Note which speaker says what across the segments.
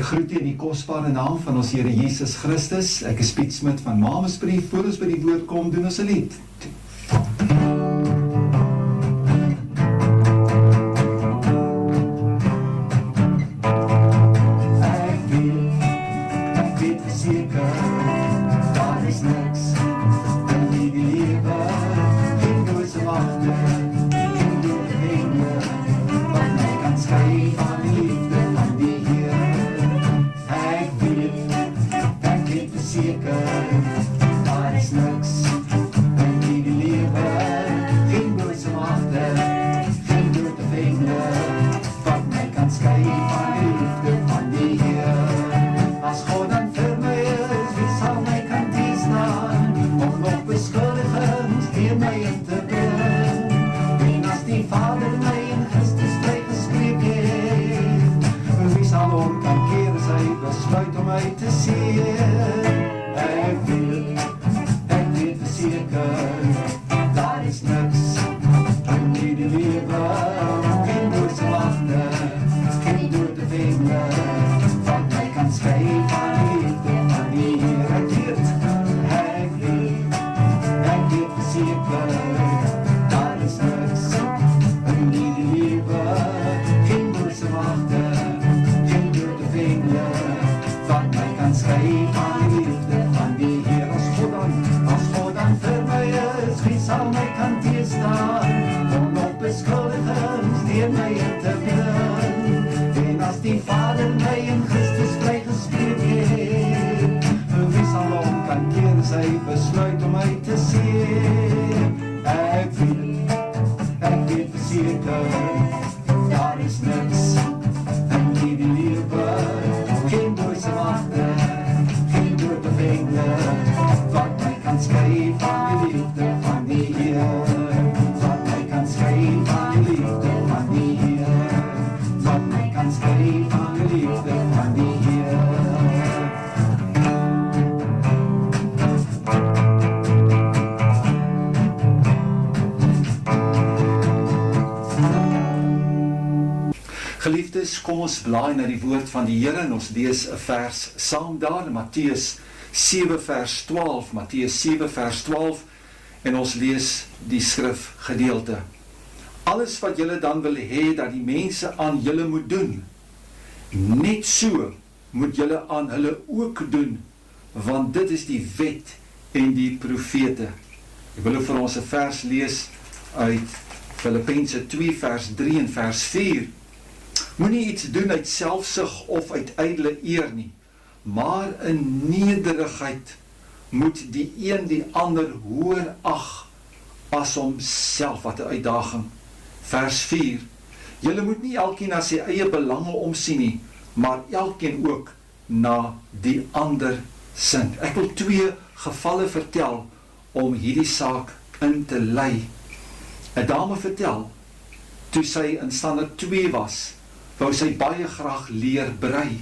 Speaker 1: groet u in die kosbare naam van ons Here Jesus Christus. Ek is Piet Smit van Mamesbrief. Voor ons by die woord kom, doen ons 'n lied. Ek weet verseker, daar is niks in die lewe, geen doodsche magte, geen doodgewende, wat my kan skei van die liefde van die Here. Ek weet verseker, daar is niks in die lewe, geen doodsche magte, geen doodgewende, wat my kan skei van die liefde van die Here. As God dan vir my is, wie sal my kan teenstaan, om nog beskuldigings teen my in te bring? En as die Vader my in Christus vrygespreek het, wie sal hom kan keer as hy besluit om my te seën? Ek weet verseker, daar is niks in die lewe, geen doodsche magte, geen doodgewende, wat my kan skei van die liefde van die Here. Ek weet verseker, daar is niks in die lewe, geen doodsche magte, geen doodgewende, wat my kan skei van die liefde van die Here. As God dan vir my is, wie sal my kan teenstaan, om nog beskuldigings teen my in te bring? En as die Vader my in Christus vrygespreek het, wie sal hom kan keer as hy besluit om my te seën? Ek weet verseker, daar is niks in die lewe, geen doodsche magte, geen doodgewende, wat my kan skei van die liefde van die Here. Wat my kan skei van die liefde van die Here. Wat my kan skei van die liefde van die Here. Geliefdes, kom ons blaai na die woord van die Here en ons lees 'n vers saam daar in Matteus 7 vers 12, Matteus 7 vers 12, en ons lees die skrifgedeelte. Alles wat julle dan wil hê dat die mense aan julle moet doen, net so moet julle aan hulle ook doen, want dit is die wet en die profete. Ek wil vir ons 'n vers lees uit Filippense 2 vers 3 en vers 4. Moenie iets doen uit selfsug of uit ydelle eer nie, maar in nederigheid moet die een die ander hoër ag as homself. Wat 'n uitdaging. Vers 4. Julle moet nie elkeen na sy eie belange omsien nie, maar elkeen ook na die ander sin. Ek wil 2 gevalle vertel om hierdie saak in te lei. 'n Dame vertel, toe sy in standaard 2 was, wou sy baie graag leer brei.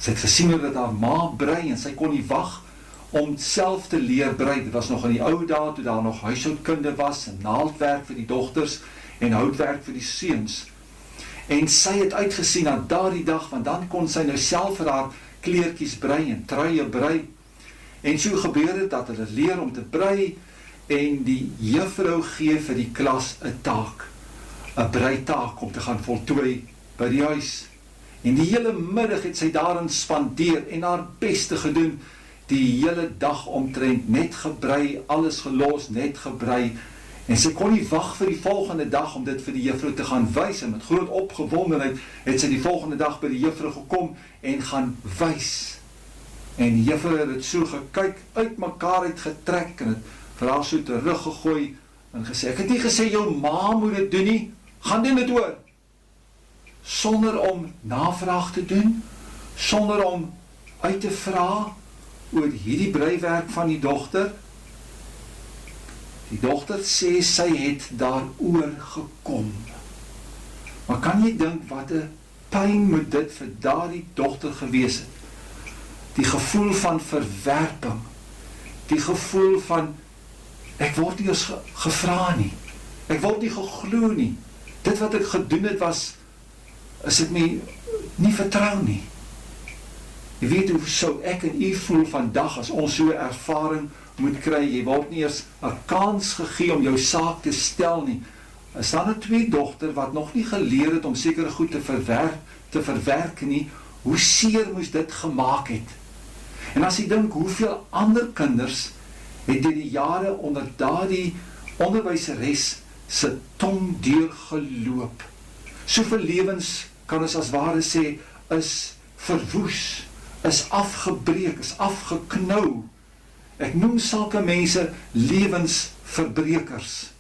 Speaker 1: Sy het gesien hoe dat haar ma brei en sy kon nie wag om self te leer brei. Dit was nog in die ou dae toe daar nog huishoudkunde was en naaldwerk vir die dogters en houtwerk vir die seuns. En sy het uitgesien na daardie dag, want dan kon sy nou self vir haar kleertjies brei en truie brei. En so gebeur het dat hulle leer om te brei en die juffrou gee vir die klas 'n taak, 'n breitaak om te gaan voltooi by die huis. En die hele middag het sy daarin spandeer en haar beste gedoen, die hele dag omtrent net gebrei, alles gelos, net gebrei, en sy kon nie wag vir die volgende dag om dit vir die juffrou te gaan wys, en met groot opgewondenheid het sy die volgende dag by die juffrou gekom en gaan wys. En die juffrou het dit so gekyk, uit mekaar het getrek en het vir haar so teruggegooi en gesê, ek het nie gesê jou ma moet dit doen nie, gaan doen dit hoor. Sonder om navraag te doen, sonder om uit te vra oor hierdie breiwerk van die dogter. Die dogter sê sy het daaroor gekom. Maar kan jy dink wat 'n pyn moet dit vir daardie dogter gewees het? Die gevoel van verwerping, die gevoel van ek word nie eens gevra nie, ek word nie geglo nie, dit wat ek gedoen het was, is ek nie vertrou nie. Jy weet hoe sou ek en u voel vandag as ons so 'n ervaring moet kry. Jy word nie eers 'n kans gegee om jou saak te stel nie. Is daar 'n tweedogter wat nog nie geleer het om sekere goed te verwerk nie, hoe seer moes dit gemaak het? En as jy dink hoeveel ander kinders het deur die jare onder daardie onderwyseres se tong deurgeloop. Soveel lewens kan ons as ware sê is verwoes, is afgebreek, is afgeknou. Ek noem sulke mense lewensverbrekers.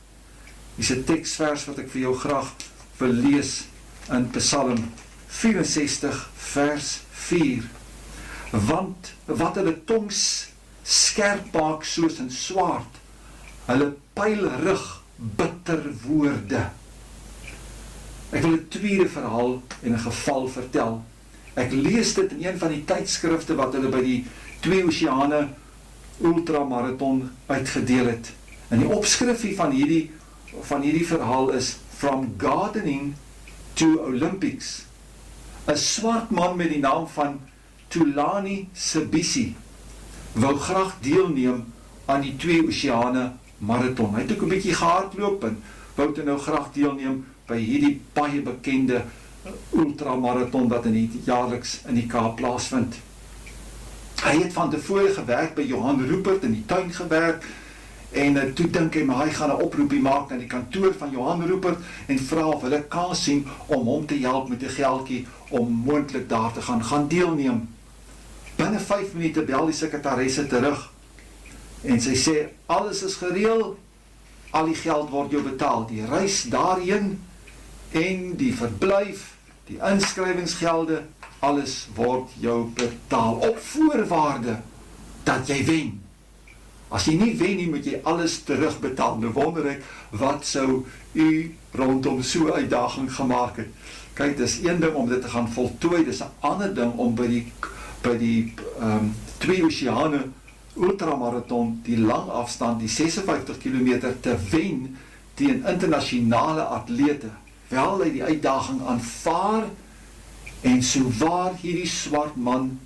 Speaker 1: Dis 'n teksvers wat ek vir jou graag wil lees in Psalm 64 vers 4. Want wat hulle tong skerp maak soos 'n swaard, hulle pyl rig bitter woorde. Ek wil 'n tweede verhaal en 'n geval vertel. Ek lees dit in een van die tydskrifte wat hulle by die 2 Oseane ultramarathon uitgedeel het. En die opskrifie van hierdie verhaal is From Gardening to Olympics. 'n Swart man met die naam van Thulani Sibisi wou graag deelneem aan die 2 Oseane marathon. Hy het ook 'n bietjie gehardloop en wou nou graag deelneem by hierdie baie bekende ultramarathon wat jaarliks in die Kaap plaasvind. Hy het van tevore gewerk by Johan Rupert in die tuin gewerk en toe dink hy, maar hy gaan 'n oproepie maak na die kantoor van Johan Rupert en vra of hulle kans sien om hom te help met 'n geldjie om moontlik daar te gaan deelneem. Binne 5 minute bel die sekretaresse terug en sy sê, alles is gereël, al die geld word jou betaal, die reis daarheen en die verblyf, die inskrywingsgelde, alles word jou betaal, op voorwaarde dat jy wen. As jy nie wen nie, moet jy alles terugbetaal. Nou wonder ek, wat sou u rondom so uitdaging gemaak het? Kyk, dis een ding om dit te gaan voltooi, dis 'n ander ding om by die 2 Oseane ultramarathon, die lang afstand, die 56 km te wen teen internasionale atlete. Wel, hy die uitdaging aanvaar en souwaar hierdie swart man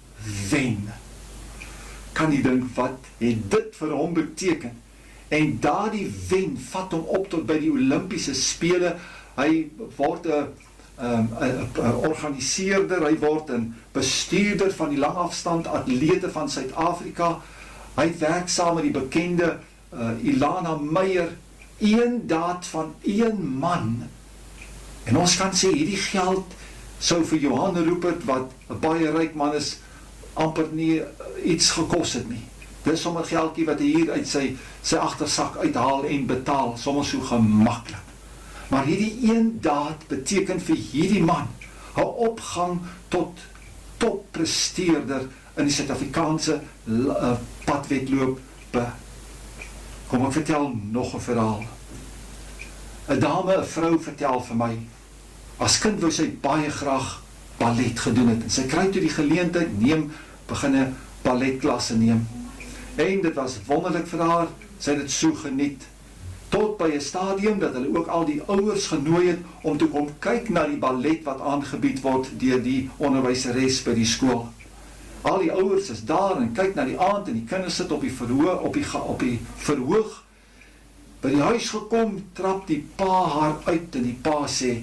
Speaker 1: wen. Kan jy dink wat het dit vir hom beteken? En daardie wen vat hom op tot by die Olimpiese spele. Hy word 'n organiseerder, hy word 'n bestuurder van die langafstand atlete van Suid-Afrika. Hy werk saam met die bekende Ilana Meyer, een daad van een man. En ons kan sê, hierdie geld sou vir Johan Rupert, wat 'n baie ryk man is, amper nie iets gekos het nie. Dis sommer geldjie wat hy hier uit sy agtersak uithaal en betaal, sommer so gemaklik. Maar hierdie een daad beteken vir hierdie man 'n opgang tot toppresteerder in die Suid-Afrikaanse padwedloop. Kom ek vertel nog 'n verhaal. 'n dame, 'n vrou vertel vir my, as kind wou sy baie graag ballet gedoen het, en sy kry toe die geleentheid, begin 'n balletklasse neem. En dit was wonderlik vir haar, sy het dit so geniet, tot by 'n stadium dat hulle ook al die ouers genooi het om te kom kyk na die ballet wat aangebied word deur die onderwyseres by die skool. Al die ouers is daar en kyk na die aand en die kinders sit op die verhoog. By die huis gekom, trap die pa haar uit en die pa sê,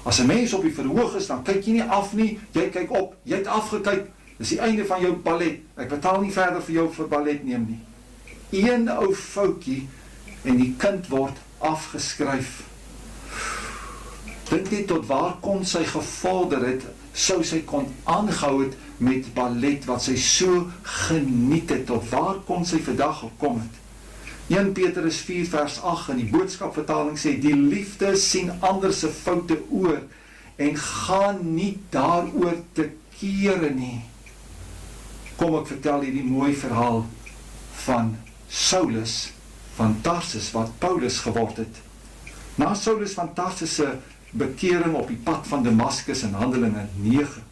Speaker 1: as 'n mens op die verhoog is, dan kyk jy nie af nie, jy kyk op, jy het afgekyk, dis die einde van jou ballet, ek betaal nie verder vir jou vir ballet neem nie. Een ou foutjie en die kind word afgeskryf. Dink net tot waar kon sy gevorder het, sou sy kon aangehou het met ballet wat sy so geniet het, tot waar kon sy vandag gekom het. 1 Petrus 4 vers 8 in die boodskapvertaling sê, die liefde sien ander se foute oor en gaan nie daaroor te kere nie. Kom ek vertel hierdie mooi verhaal van Saulus van Tarsus, wat Paulus geword het. Na Saulus van Tarsus se bekering op die pad van Damaskus in Handelinge 9,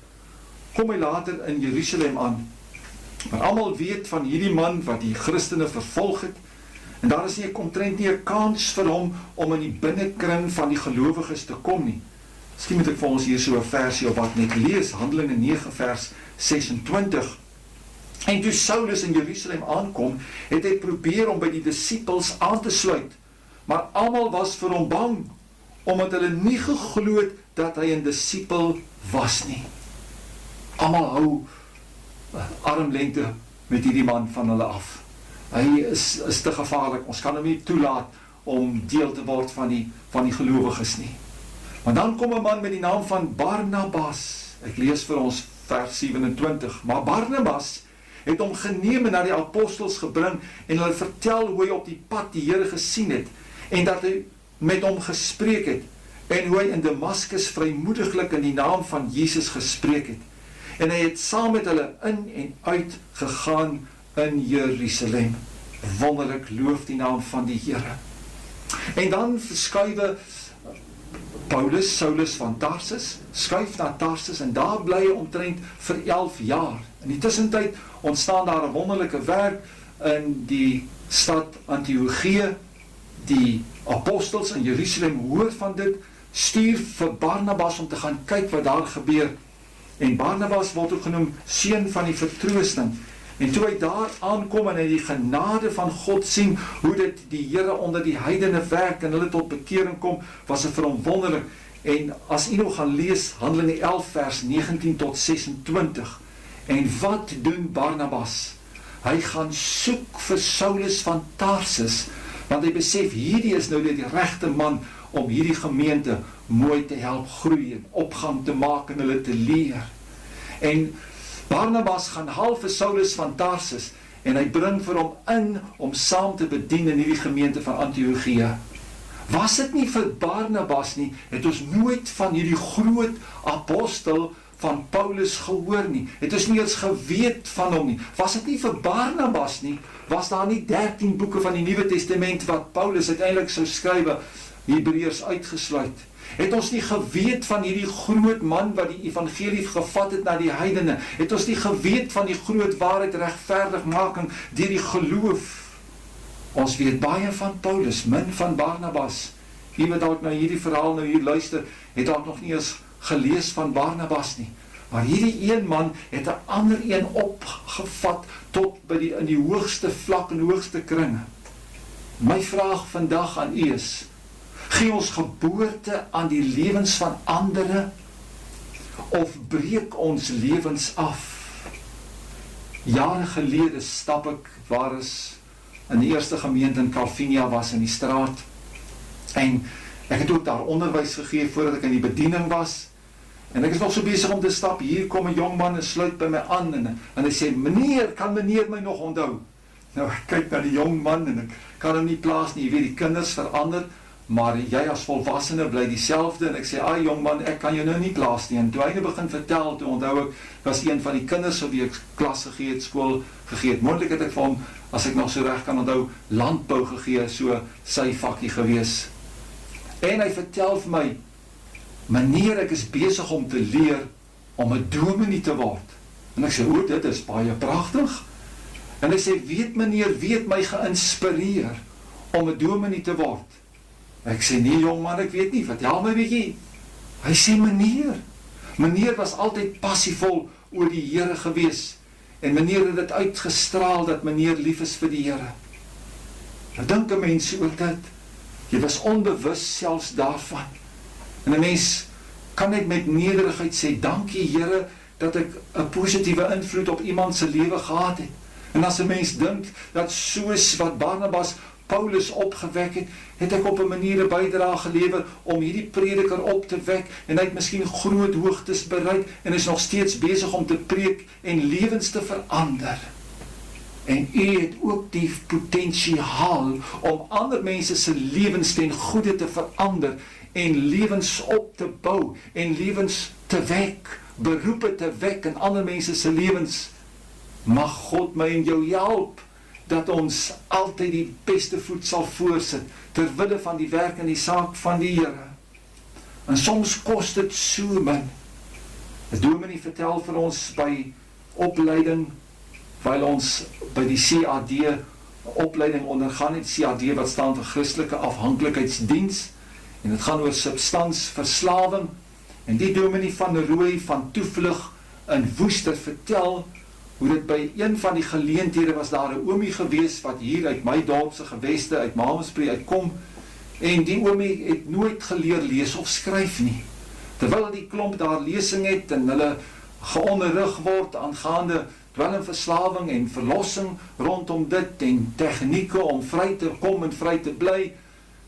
Speaker 1: kom hy later in Jerusalem aan. Maar almal weet van hierdie man wat die Christene vervolg het, en daar is nie omtrent nie 'n kans vir hom om in die binnekring van die gelowiges te kom nie. Miskien moet ek vir ons hier so 'n versie op wat net lees, Handelinge 9 vers 26. En toe Saulus in Jerusalem aankom, het hy probeer om by die disippels aan te sluit, maar almal was vir hom bang, omdat hulle nie geglo het dat hy 'n disipel was nie. Almal hou armlengte met hierdie man van hulle af. Hy is te gevaarlik, ons kan hom nie toelaat om deel te word van die gelowiges nie. Maar dan kom 'n man met die naam van Barnabas. Ek lees vir ons vers 27. Maar Barnabas het hom geneem en na die apostels gebring en hulle vertel hoe hy op die pad die Here gesien het en dat hy met hom gespreek het en hoe hy in Damaskus vrymoediglik in die naam van Jesus gespreek het. En hy het saam met hulle in en uit gegaan in Jerusalem. Wonderlik, loof die naam van die Here. En dan verskuiwe Saulus van Tarsus, skuif na Tarsus en daar bly hy omtrent vir 11 jaar. In die tussentyd ontstaan daar 'n wonderlike werk in die stad Antiochië. Die apostels in Jerusalem hoor van dit, stuur vir Barnabas om te gaan kyk wat daar gebeur. En Barnabas word ook genoem seun van die vertroosting. En toe hy daar aankom en hy die genade van God sien, hoe dit die Here onder die heidene werk en hulle tot bekering kom, was dit vir hom wonderlik. En as u nou gaan lees, Handelinge 11 vers 19 tot 26, en wat doen Barnabas? Hy gaan soek vir Saulus van Tarsus, want hy besef, hierdie is nou die regte man om hierdie gemeente mooi te help groei en opgang te maak en hulle te leer. En Barnabas gaan haal vir Saulus van Tarsus en hy bring vir hom in om saam te bedien in hierdie gemeente van Antiochië. Was dit nie vir Barnabas nie, het ons nooit van hierdie groot apostel van Paulus gehoor nie. Het ons nie eens geweet van hom nie. Was dit nie vir Barnabas nie, was daar nie 13 boeke van die Nuwe Testament wat Paulus uiteindelik sou skrywe, Hebreërs uitgesluit. Het ons nie geweet van hierdie groot man wat die evangelie gevat het na die heidene? Het ons nie geweet van die groot waarheid regverdigmaking deur die geloof? Ons weet baie van Paulus, min van Barnabas. Wie wat dalk na hierdie verhaal nou hier luister, het dalk nog nie eens gelees van Barnabas nie. Maar hierdie een man het 'n ander een opgevat tot in die hoogste vlak en hoogste kringe. My vraag vandag aan u is, gee ons geboorte aan die lewens van ander of breek ons lewens af? Jare gelede stap ek, waar is in die eerste gemeente in Calvinia was in die straat, en ek het ook daar onderwys gegee voordat ek in die bediening was, en ek is nog so besig om te stap, hier kom 'n jong man en sluit by my aan, en hy sê, meneer, kan meneer my nog onthou? Nou, ek kyk na die jong man, en ek kan hom nie plaas nie, jy weet, die kinders verander, maar jy as volwassene bly dieselfde, en ek sê, ai jong man, ek kan jou nou nie plaas nie, en toe hy nou begin vertel, toe onthou ek, was een van die kinders op wie ek klas gegee het, skool gegee het, moontlik het ek vir hom, as ek nog so reg kan onthou, landbou gegee, so sy vakkie gewees. En hy vertel vir my, meneer, ek is besig om te leer om 'n dominee te word. En ek sê, o, dit is baie pragtig. En hy sê, weet meneer, weet my geïnspireer om 'n dominee te word. Ek sê, nee jong man, ek weet nie, vertel my bietjie. Hy sê, meneer was altyd passievol oor die Here gewees, en meneer het dit uitgestraal, dat meneer lief is vir die Here. Nou dink 'n mens oor dit, jy was onbewus selfs daarvan, en 'n mens kan net met nederigheid sê, dankie Here, dat ek 'n positiewe invloed op iemand se lewe gehad het. En as 'n mens dink, dat soos wat Barnabas Paulus opgewek het, het ek op 'n manier 'n bydrae gelewer om hierdie prediker op te wek, en hy het miskien groot hoogtes bereik, en is nog steeds besig om te preek en lewens te verander. En u het ook die potensiaal om ander mense se lewens ten goeie te verander, en lewens op te bou, en lewens te wek, beroepe te wek in ander mense se lewens. Mag God my en jou help, dat ons altyd die beste voet sal voorsit, ter wille van die werk en die saak van die Here. En soms kos dit so min. 'n Dominee vertel vir ons by opleiding, terwyl ons by die CAD opleiding ondergaan het, CAD wat staan vir Christelike Afhanklikheidsdiens, en dit gaan oor substansverslawing, En die dominee van Rooi van Toevlug in Woester vertel hoe dit by een van die geleenthede was daar 'n oomie gewees wat hier uit my dorpse geweste, uit Mamaspree uitkom, en die oomie het nooit geleer lees of skryf nie. Terwyl die klomp daar lesing het en hulle geonderrig word aangaande dwelmverslawing en verlossing rondom dit en tegnieke om vry te kom en vry te bly,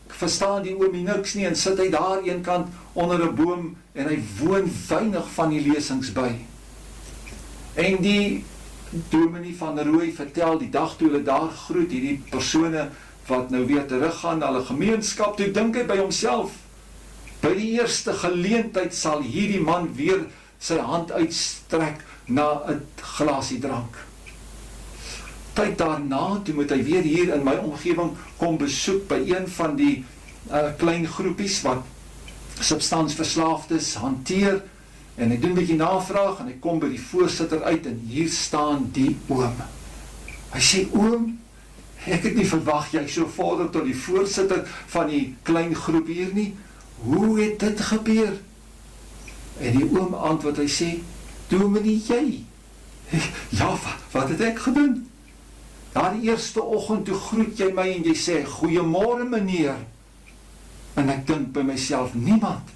Speaker 1: verstaan die oomie niks nie en sit hy daar eenkant onder 'n boom en hy woon weinig van die lesings by. En die dominee van Rooi vertel die dag toe hulle daar groet, hierdie persone wat nou weer teruggaan na hulle gemeenskap, toe dink hy by homself, by die eerste geleentheid sal hierdie man weer sy hand uitstrek na 'n glasie drank. Tyd daarna, toe moet hy weer hier in my omgewing kom besoek by een van die klein groepies wat substansverslaafdes hanteer, en hy doen 'n bietjie navraag en hy kom by die voorsitter uit en hier staan die oom. Hy sê, oom, ek het nie verwag jy so vorder tot die voorsitter van die klein groep hier nie. Hoe het dit gebeur? En die oom antwoord, hy sê, dominee jy? Ja, wat het ek gedoen? Daar die eerste oggend toe groet jy my en jy sê, goeiemôre meneer. En ek dink by myself, niemand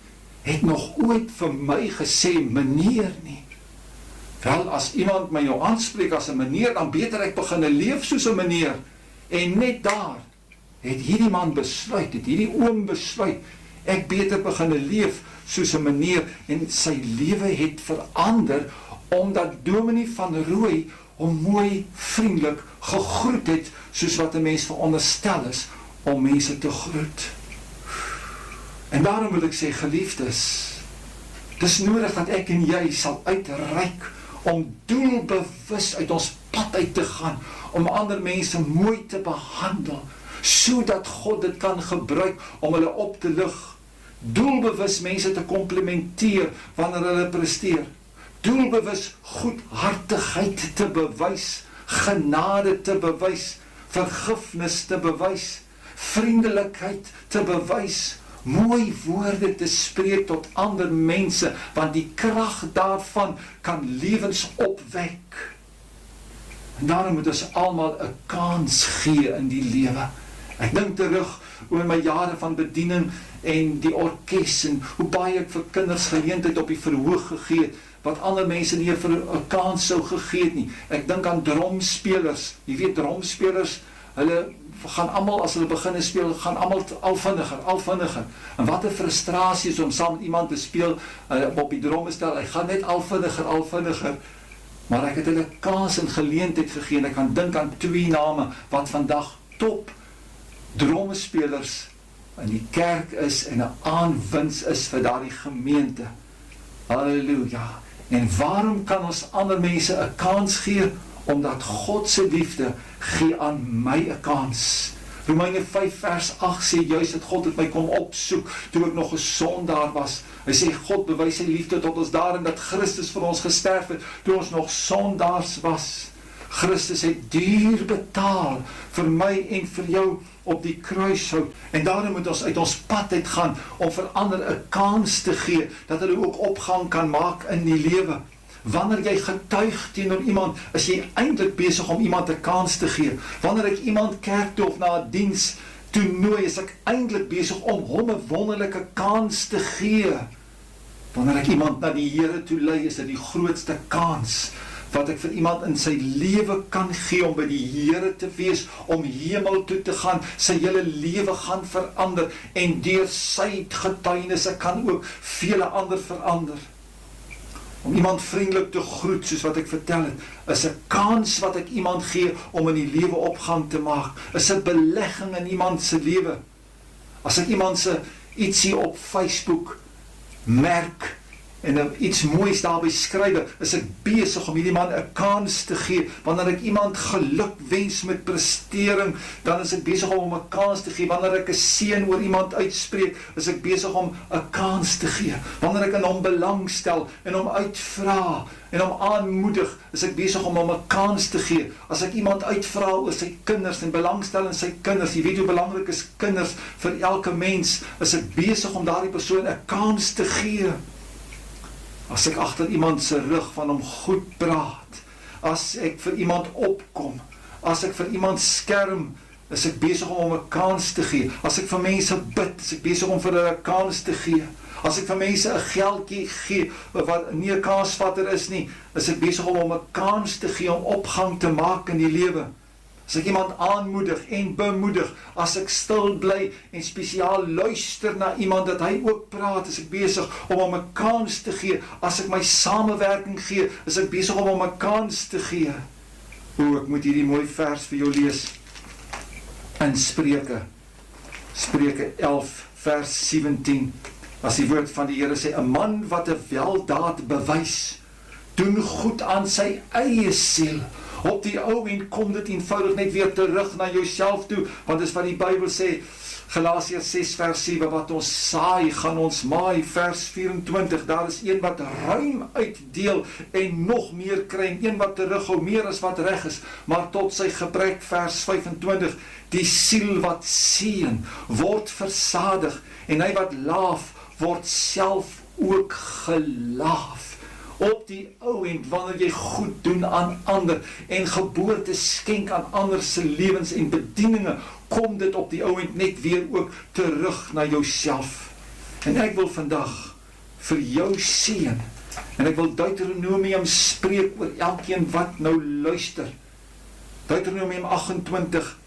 Speaker 1: het nog ooit vir my gesê meneer nie. Wel, as iemand my nou aanspreek as 'n meneer, dan beter ek begin leef soos 'n meneer. En net daar het hierdie man besluit, het hierdie oom besluit, ek beter begin leef soos 'n meneer, en sy lewe het verander, omdat dominee van Rooi hom mooi vriendelik gegroet het, soos wat 'n mens veronderstel is om mense te groet. En daarom wil ek sê, geliefdes, dis nodig dat ek en jy sal uitreik om doelbewus uit ons pad uit te gaan, om ander mense mooi te behandel, sodat God dit kan gebruik om hulle op te lig. Doelbewus mense te komplimenteer wanneer hulle presteer. Doelbewus goedhartigheid te bewys, genade te bewys, vergifnis te bewys, vriendelikheid te bewys, mooi woorde te spreek tot ander mense, want die krag daarvan kan lewens opwek. En daarom moet ons almal 'n kans gee in die lewe. Ek dink terug oor my jare van bediening en die orkes en hoe baie ek vir kinders geleentheid op die verhoog gegee het, wat ander mense nie vir 'n kans sou gegee het nie. Ek dink aan dromspelers. Jy weet, dromspelers, hulle gaan almal, as hulle begin speel, gaan almal al vinniger. En wat 'n frustrasie is om saam met iemand te speel op die dromstel, hy gaan net al vinniger. Maar ek het hulle kans en geleentheid gegee, en ek kan dink aan 2 name, wat vandag top dromspelers in die kerk is, en 'n aanwins is vir daardie gemeente. Halleluja. En waarom kan ons ander mense 'n kans gee? Omdat God se liefde gee aan my 'n kans. Romeine 5 vers 8 sê juist dat God het my kom opsoek toe ek nog 'n sondaar was. Hy sê God bewys sy liefde tot ons daarin dat Christus vir ons gesterf het toe ons nog sondaars was. Christus het duur betaal vir my en vir jou op die kruishout. En daarom moet ons uit ons pad uitgaan om vir ander 'n kans te gee dat hulle ook opgang kan maak in die lewe. Wanneer jy getuig teenoor iemand, is jy eintlik besig om iemand 'n kans te gee. Wanneer ek iemand kerk toe of na 'n diens toe nooi, is ek eintlik besig om hom 'n wonderlike kans te gee. Wanneer ek iemand na die Here toe lei, is dit die grootste kans wat ek vir iemand in sy lewe kan gee om by die Here te wees, om hemel toe te gaan, sy hele lewe gaan verander, en deur sy getuienisse kan ook vele ander verander. Om iemand vriendelik te groet, soos wat ek vertel het, is 'n kans wat ek iemand gee om in die lewe opgang te maak, is 'n belegging in iemand se lewe. As ek iemand se ietsie op Facebook merk, en iets moois daarby skrywe, is ek besig om hierdie man 'n kans te gee. Wanneer ek iemand geluk wens met prestering, dan is ek besig om hom 'n kans te gee. Wanneer ek 'n seën oor iemand uitspreek, is ek besig om 'n kans te gee. Wanneer ek in hom belangstel en hom uitvra en hom aanmoedig, is ek besig om hom 'n kans te gee. As ek iemand uitvra oor sy kinders en belangstel in sy kinders, jy weet hoe belangrik is kinders vir elke mens, is ek besig om daardie persoon 'n kans te gee. as ek agter iemand se rug van hom goed praat, as ek vir iemand opkom, as ek vir iemand skerm, is ek besig om hom 'n kans te gee. As ek vir mense bid, is ek besig om vir hulle 'n kans te gee. As ek vir mense 'n geldjie gee, wat nie 'n kansvatter is nie, is ek besig om hom 'n kans te gee om opgang te maak in die lewe. As ek iemand aanmoedig en bemoedig, as ek stil bly en spesiaal luister na iemand dat hy ook praat, is ek besig om hom 'n kans te gee. As ek my samewerking gee, is ek besig om hom 'n kans te gee. Ek moet hierdie mooi vers vir jou lees in Spreuke 11 vers 17. As die woord van die Here sê, 'n man wat 'n weldaad bewys, doen goed aan sy eie siel. Op die ou en kom dit eenvoudig net weer terug na jouself toe, want dis wat die Bybel sê, Galasiërs 6 vers 7, wat ons saai, gaan ons maai, vers 24, daar is een wat ruim uitdeel en nog meer kry, en een wat terughou, meer as wat reg is, maar tot sy gebrek, vers 25, die siel wat seën, word versadig, en hy wat laaf, word self ook gelaaf. Op die ou end, wanneer jy goed doen aan ander, en geboorte skenk aan ander se lewens en bedieninge, kom dit op die ou end net weer ook terug na jouself. En ek wil vandag vir jou seën, en ek wil Deuteronomium spreek oor elkeen wat nou luister. Deuteronomium 28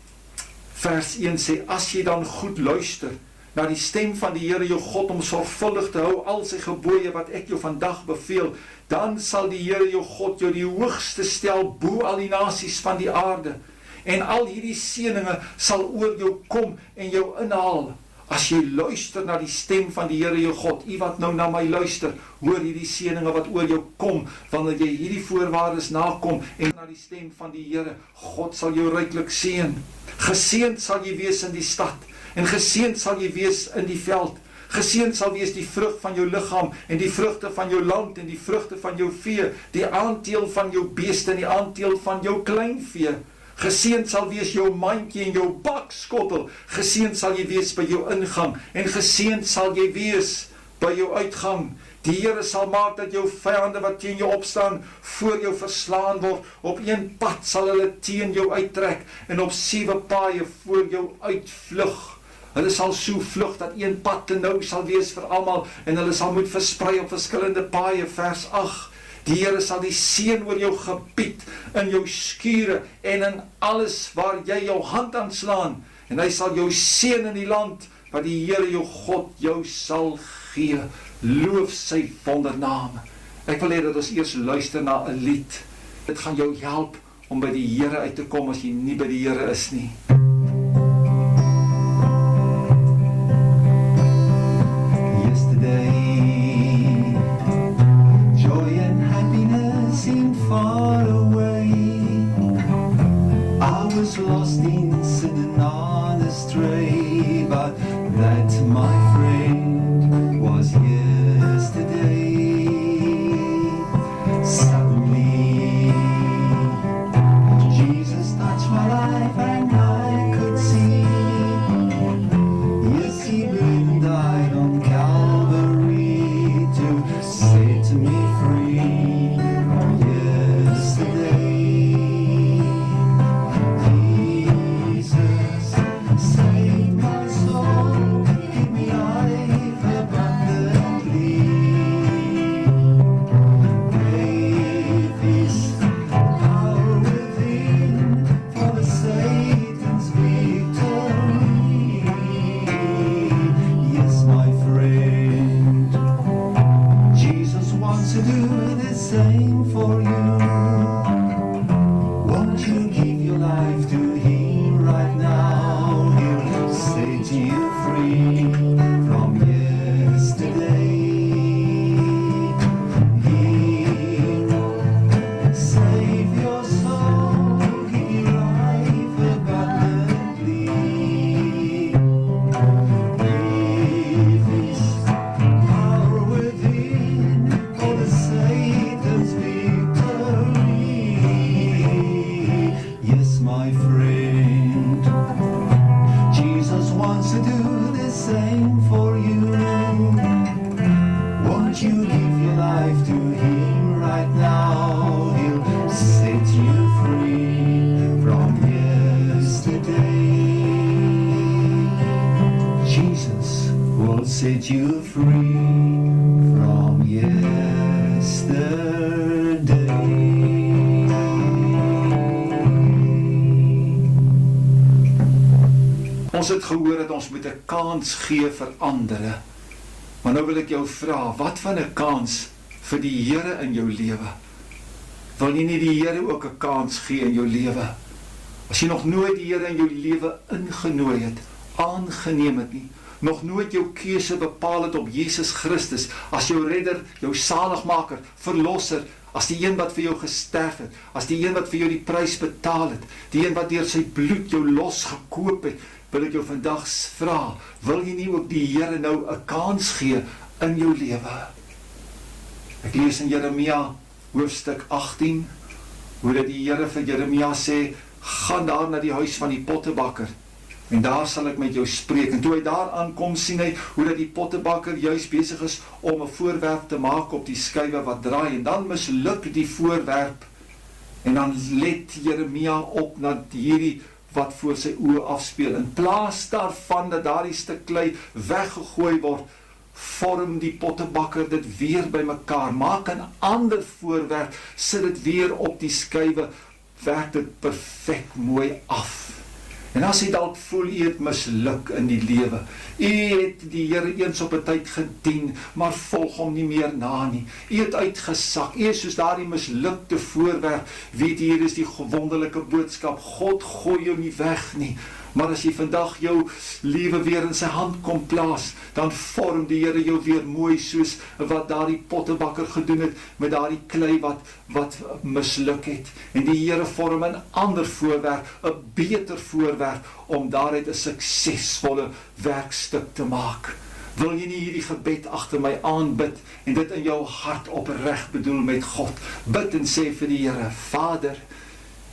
Speaker 1: vers 1 sê, as jy dan goed luister na die stem van die Here jou God om sorgvuldig te hou al sy gebooie wat ek jou vandag beveel, dan sal die Here jou God jou die hoogste stel bo al die nasies van die aarde, en al hierdie seëninge sal oor jou kom en jou inhaal, as jy luister na die stem van die Here jou God. U wat nou na my luister, hoor hierdie seëninge wat oor jou kom, wanneer jy hierdie voorwaardes nakom, en na die stem van die Here, God sal jou ryklik seën. Geseënd sal jy wees in die stad, en geseënd sal jy wees in die veld. Geseënd sal wees die vrug van jou liggaam, en die vrugte van jou land, en die vrugte van jou vee, die aanteel van jou beeste, en die aanteel van jou kleinvee. Geseënd sal wees jou mandjie en jou bakskottel. Geseënd sal jy wees by jou ingang, en geseënd sal jy wees by jou uitgang. Die Here sal maak dat jou vyande wat teen jou opstaan, voor jou verslaan word. Op een pad sal hulle teen jou uittrek, en op 7 paaie voor jou uitvlug. Hulle sal so vlug dat een pad te nou sal wees vir almal, en hulle sal moet versprei op verskillende paaie, vers 8. Die Here sal die seën oor jou gebied, in jou skure, en in alles waar jy jou hand aan slaan, en hy sal jou seën in die land, wat die Here jou God jou sal gee. Loof sy wondername. Ek wil hê dat ons eers luister na 'n lied. Dit gaan jou help om by die Here uit te kom as jy nie by die Here is nie.
Speaker 2: Far away, I was lost in sin and on astray, but that, my friend, was yesterday. Suddenly, Jesus touched my life and I could see, yes, He bled and died on Calvary to set me free. Satan's victory. life to Him right now. He'll set you free from yesterday. Jesus will set you free from yesterday.
Speaker 1: Ons het gehoor dat ons moet 'n kans gee vir ander. Maar nou wil ek jou vra, wat van 'n kans vir die Here in jou lewe? Wil jy nie die Here ook 'n kans gee in jou lewe? As jy nog nooit die Here in jou lewe ingenooi het, aangeneem het nie, nog nooit jou keuse bepaal het op Jesus Christus as jou redder, jou saligmaker, verlosser, as die een wat vir jou gesterf het, as die een wat vir jou die prys betaal het, die een wat deur sy bloed jou losgekoop het, wil ek jou vandag vra, wil jy nie ook die Here nou 'n kans gee in jou lewe? Ek lees in Jeremia hoofstuk 18, hoe dat die Here vir Jeremia sê, gaan daar na die huis van die pottebakker, en daar sal ek met jou spreek. En toe hy daar aankom, sien hy hoe dat die pottebakker juist besig is om 'n voorwerp te maak op die skywe wat draai, en dan misluk die voorwerp, en dan let Jeremia op na hierdie wat voor sy oë afspeel. In plaas daarvan dat daardie stuk klei weggegooi word, vorm die pottebakker dit weer bymekaar, maak 'n ander voorwerp, sit dit weer op die skywe, werk dit perfek mooi af. En as jy dalk voel, jy het misluk in die lewe, jy het die Here eens op 'n tyd gedien, maar volg hom nie meer na nie, jy het uitgesak, jy is soos daardie mislukte voorwerp, weet jy, hier is die wonderlike boodskap, God gooi jou nie weg nie, maar as jy vandag jou lewe weer in sy hand kom plaas, dan vorm die Here jou weer mooi, soos wat daardie pottebakker gedoen het, met daardie klei wat misluk het, en die Here vorm 'n ander voorwerp, 'n beter voorwerp, om daaruit 'n suksesvolle werkstuk te maak. Wil jy nie hierdie gebed agter my aanbid, en dit in jou hart opreg bedoel met God, bid en sê vir die Here, Vader,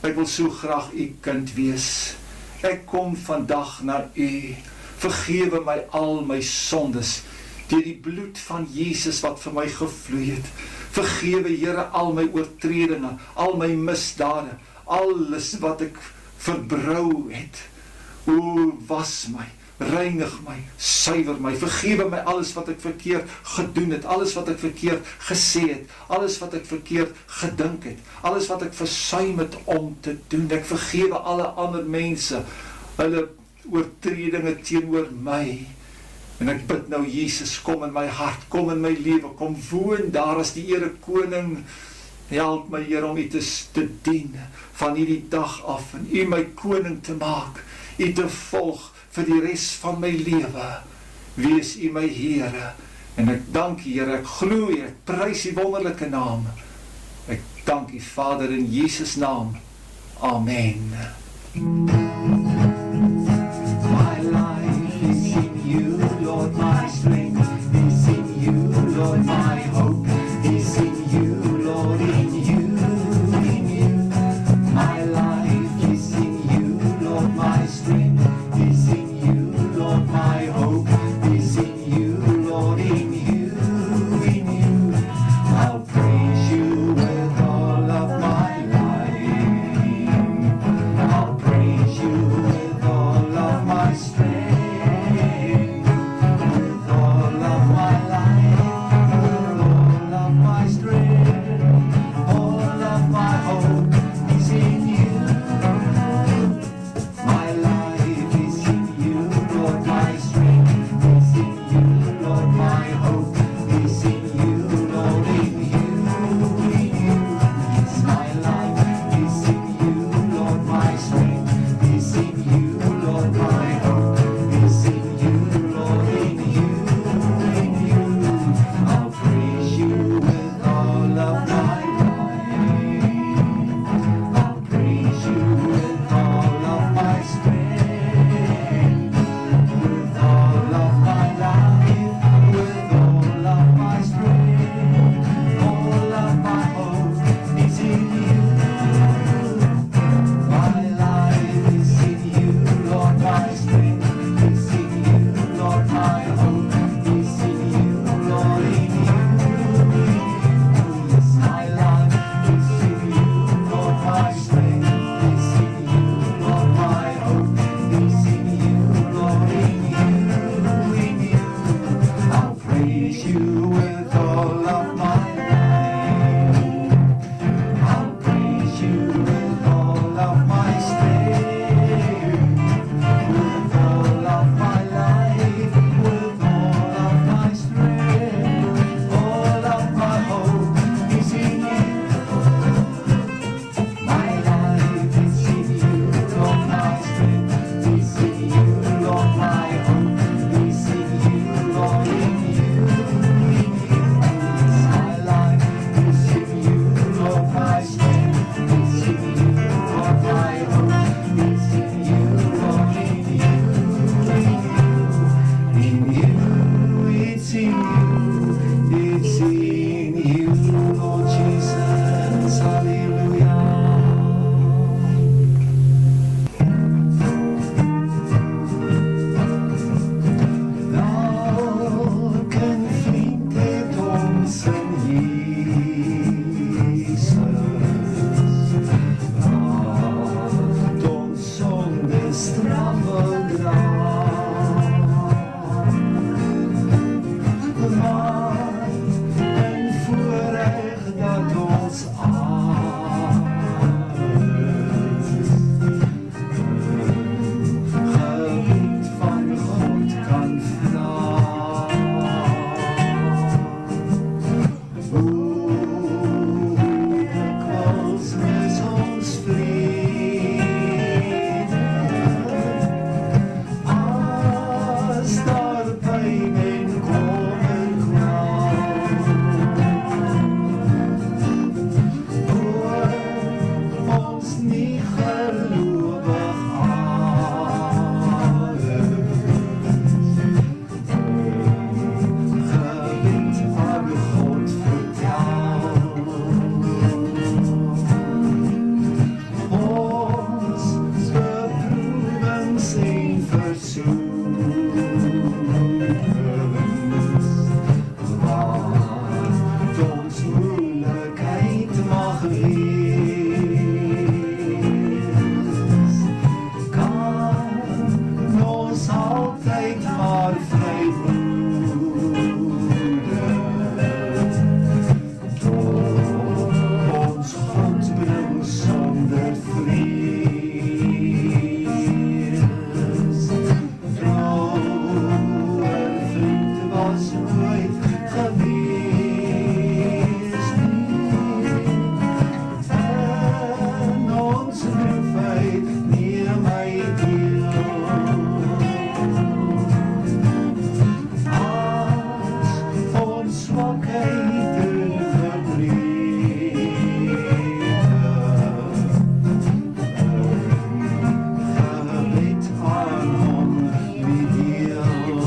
Speaker 1: ek wil so graag u kind wees, ek kom vandag na u, vergewe my al my sondes, deur die bloed van Jesus wat vir my gevloei het, vergewe Here al my oortredinge, al my misdade, alles wat ek verbrou het, o, was my, reinig my, suiwer my, vergewe my alles wat ek verkeerd gedoen het, alles wat ek verkeerd gesê het, alles wat ek verkeerd gedink het, alles wat ek versuim het om te doen, ek vergewe alle ander mense, hulle oortredinge teenoor my, en ek bid nou, Jesus, kom in my hart, kom in my lewe, kom woon daar as die Here Koning, help my Here om u te dien, van hierdie dag af, en u my koning te maak, u te volg, vir die res van my lewe, wees u my Here, en ek dank u Here, ek glo u, ek prys u wonderlike naam, ek dank u Vader in Jesus naam, Amen.
Speaker 2: My life is in you, Lord, my strength is in you, Lord, my hope is in you, Lord, in you, in you. My life is in you, Lord, my strength is in you, Lord, my hope is in you, Lord, in you, in you. I'll praise you with all of my life. I'll praise you Laat ons sonder straffe dra. Maar een voorrecht dat ons gebied van God kan dikwijls mis ons vrede, as daar pyn en kommer kwam. Ons nie gelowig gebied aan God vertel. Ons beproevings en versoekings, wat ons moeilikheid mag wees, kan ons altyd maar vrymoedig tot ons God bring sonder vrees. Trouwe vriend was nooit gewees nie, en ons droefheid neem hy deel. As ons swakheid en gebreke gebied aan hom meedeel.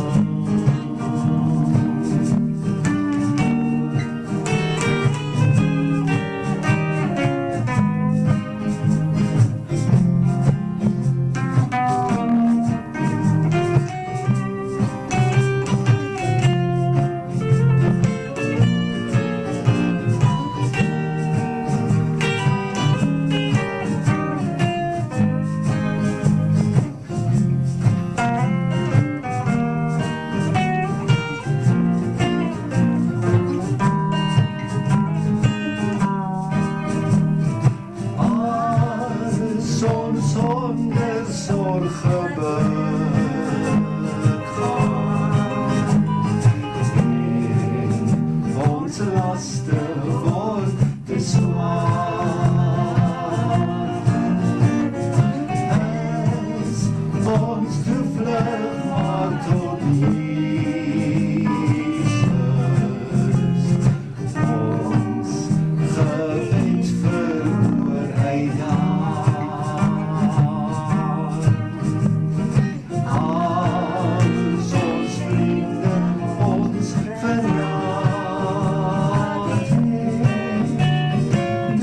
Speaker 2: As ons sonder zorge begaan, en ons laste word te zwaar, is ons toevlug maar tot Jesus, ons gebed verhoor hy daar. Als ons vriende ons verlaat het,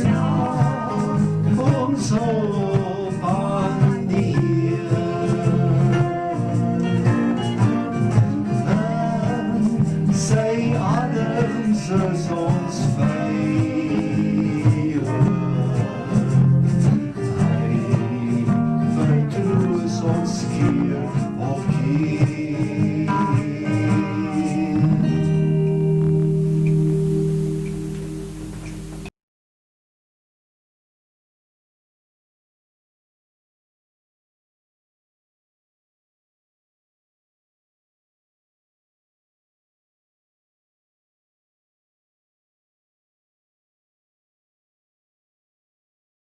Speaker 2: dra ons op aan die Heer. En sy arms is